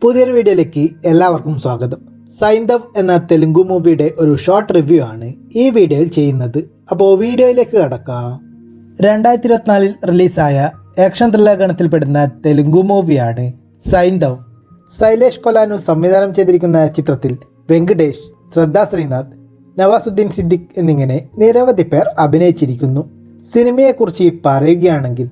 പുതിയൊരു വീഡിയോയിലേക്ക് എല്ലാവർക്കും സ്വാഗതം. സൈന്ധവ് എന്ന തെലുങ്ക് മൂവിയുടെ ഒരു ഷോർട്ട് റിവ്യൂ ആണ് ഈ വീഡിയോയിൽ ചെയ്യുന്നത്. അപ്പോൾ വീഡിയോയിലേക്ക് കടക്കാം. 2024 റിലീസായ ആക്ഷൻ ത്രില്ലർ ഗണത്തിൽപ്പെടുന്ന തെലുങ്ക് മൂവിയാണ് സൈന്ധവ്. ശൈലേഷ് കൊലാനു സംവിധാനം ചെയ്തിരിക്കുന്ന ചിത്രത്തിൽ വെങ്കടേഷ്, ശ്രദ്ധ ശ്രീനാഥ്, നവാസുദ്ദീൻ സിദ്ദിഖ് എന്നിങ്ങനെ നിരവധി പേർ അഭിനയിച്ചിരിക്കുന്നു. സിനിമയെക്കുറിച്ച് പറയുകയാണെങ്കിൽ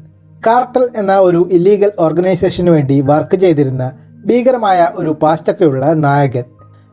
കാർട്ടൽ എന്ന ഒരു ഇല്ലീഗൽ ഓർഗനൈസേഷന് വേണ്ടി വർക്ക് ചെയ്തിരുന്ന ഭീകരമായ ഒരു പാസ്റ്റൊക്കെയുള്ള നായകൻ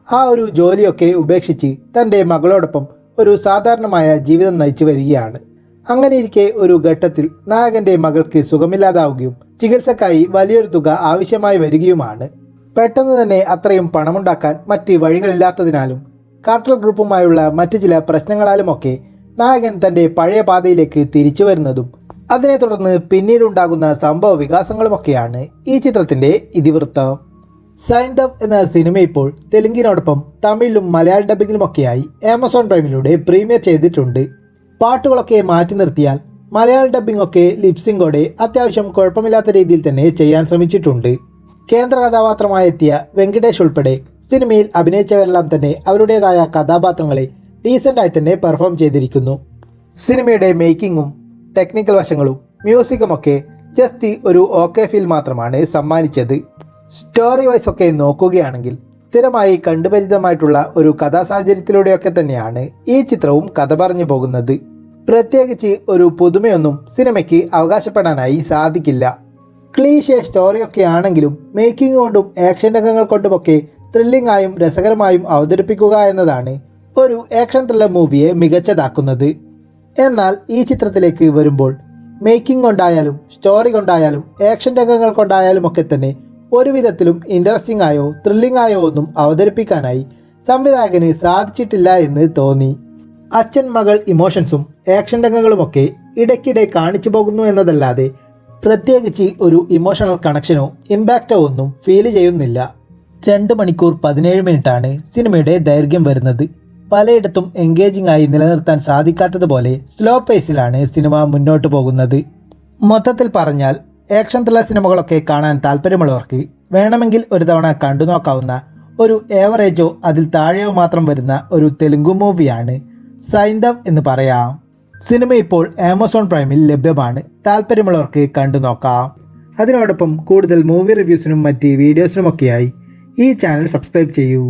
ആ ഒരു ജോലിയൊക്കെ ഉപേക്ഷിച്ച് തൻ്റെ മകളോടൊപ്പം ഒരു സാധാരണമായ ജീവിതം നയിച്ചു വരികയാണ്. അങ്ങനെയിരിക്കെ ഒരു ഘട്ടത്തിൽ നായകൻ്റെ മകൾക്ക് സുഖമില്ലാതാവുകയും ചികിത്സക്കായി വലിയൊരു തുക ആവശ്യമായി വരികയുമാണ്. പെട്ടെന്ന് തന്നെ അത്രയും പണമുണ്ടാക്കാൻ മറ്റ് വഴികളില്ലാത്തതിനാലും കാർട്ടൽ ഗ്രൂപ്പുമായുള്ള മറ്റു ചില പ്രശ്നങ്ങളാലുമൊക്കെ നായകൻ തൻ്റെ പഴയ പാതയിലേക്ക് തിരിച്ചു വരുന്നതും അതിനെ തുടർന്ന് പിന്നീടുണ്ടാകുന്ന സംഭവ വികാസങ്ങളുമൊക്കെയാണ് ഈ ചിത്രത്തിൻ്റെ ഇതിവൃത്തം. സൈന്ധവ് എന്ന സിനിമ ഇപ്പോൾ തെലുങ്കിനോടൊപ്പം തമിഴിലും മലയാള ഡബ്ബിങ്ങിലുമൊക്കെയായി ആമസോൺ പ്രൈമിലൂടെ പ്രീമിയർ ചെയ്തിട്ടുണ്ട്. പാട്ടുകളൊക്കെ മാറ്റി നിർത്തിയാൽ മലയാള ഡബ്ബിംഗ് ഒക്കെ ലിപ്സിംഗോടെ അത്യാവശ്യം കുഴപ്പമില്ലാത്ത രീതിയിൽ തന്നെ ചെയ്യാൻ ശ്രമിച്ചിട്ടുണ്ട്. കേന്ദ്ര കഥാപാത്രമായി എത്തിയ വെങ്കടേഷ് ഉൾപ്പെടെ സിനിമയിൽ അഭിനയിച്ചവരെല്ലാം തന്നെ അവരുടേതായ കഥാപാത്രങ്ങളെ ഡീസൻ്റായി തന്നെ പെർഫോം ചെയ്തിരിക്കുന്നു. സിനിമയുടെ മേക്കിങ്ങും ടെക്നിക്കൽ വശങ്ങളും മ്യൂസിക്കുമൊക്കെ ജസ്റ്റ് ഒരു ഓക്കെ ഫീൽ മാത്രമാണ് സമ്മാനിച്ചത്. സ്റ്റോറി വൈസ് ഒക്കെ നോക്കുകയാണെങ്കിൽ സ്ഥിരമായി കണ്ടുപരിചിതമായിട്ടുള്ള ഒരു കഥാസാഹചര്യത്തിലൂടെയൊക്കെ തന്നെയാണ് ഈ ചിത്രവും കഥ പറഞ്ഞു പോകുന്നത്. പ്രത്യേകിച്ച് ഒരു പുതുമയൊന്നും സിനിമയ്ക്ക് അവകാശപ്പെടാനായി സാധിക്കില്ല. ക്ലീഷേ സ്റ്റോറിയൊക്കെ ആണെങ്കിലും മേക്കിംഗ് കൊണ്ടും ആക്ഷൻ രംഗങ്ങൾ കൊണ്ടുമൊക്കെ ത്രില്ലിംഗ് ആയും രസകരമായും അവതരിപ്പിക്കുക എന്നതാണ് ഒരു ആക്ഷൻ ത്രില്ലർ മൂവിയെ മികച്ചതാക്കുന്നത്. എന്നാൽ ഈ ചിത്രത്തിലേക്ക് വരുമ്പോൾ മേക്കിംഗ് കൊണ്ടായാലും സ്റ്റോറി കൊണ്ടായാലും ആക്ഷൻ രംഗങ്ങൾ കൊണ്ടായാലും ഒക്കെ തന്നെ ഒരു വിധത്തിലും ഇൻട്രസ്റ്റിംഗ് ആയോ ത്രില്ലിംഗ് ആയോ ഒന്നും അവതരിപ്പിക്കാനായി സംവിധായകന് സാധിച്ചിട്ടില്ല എന്ന് തോന്നി. അച്ഛൻ മകൾ ഇമോഷൻസും ആക്ഷൻ രംഗങ്ങളുമൊക്കെ ഇടയ്ക്കിടെ കാണിച്ചു പോകുന്നു എന്നതല്ലാതെ പ്രത്യേകിച്ച് ഒരു ഇമോഷണൽ കണക്ഷനോ ഇമ്പാക്റ്റോ ഒന്നും ഫീൽ ചെയ്യുന്നില്ല. 2 മണിക്കൂർ 17 മിനിറ്റാണ് സിനിമയുടെ ദൈർഘ്യം വരുന്നത്. പലയിടത്തും എൻഗേജിംഗ് ആയി നിലനിർത്താൻ സാധിക്കാത്തതുപോലെ സ്ലോ പേസിലാണ് സിനിമ മുന്നോട്ട് പോകുന്നത്. മൊത്തത്തിൽ പറഞ്ഞാൽ ആക്ഷൻ ത്രില്ലർ സിനിമകളൊക്കെ കാണാൻ താല്പര്യമുള്ളവർക്ക് വേണമെങ്കിൽ ഒരു തവണ കണ്ടു നോക്കാവുന്ന ഒരു ഏവറേജോ അതിൽ താഴെയോ മാത്രം വരുന്ന ഒരു തെലുങ്ക് മൂവിയാണ് സൈന്ധവ് എന്ന് പറയാം. സിനിമ ഇപ്പോൾ ആമസോൺ പ്രൈമിൽ ലഭ്യമാണ്. താല്പര്യമുള്ളവർക്ക് കണ്ടു നോക്കാം. അതിനോടൊപ്പം കൂടുതൽ മൂവി റിവ്യൂസിനും മറ്റ് വീഡിയോസിനുമൊക്കെയായി ഈ ചാനൽ സബ്സ്ക്രൈബ് ചെയ്യൂ.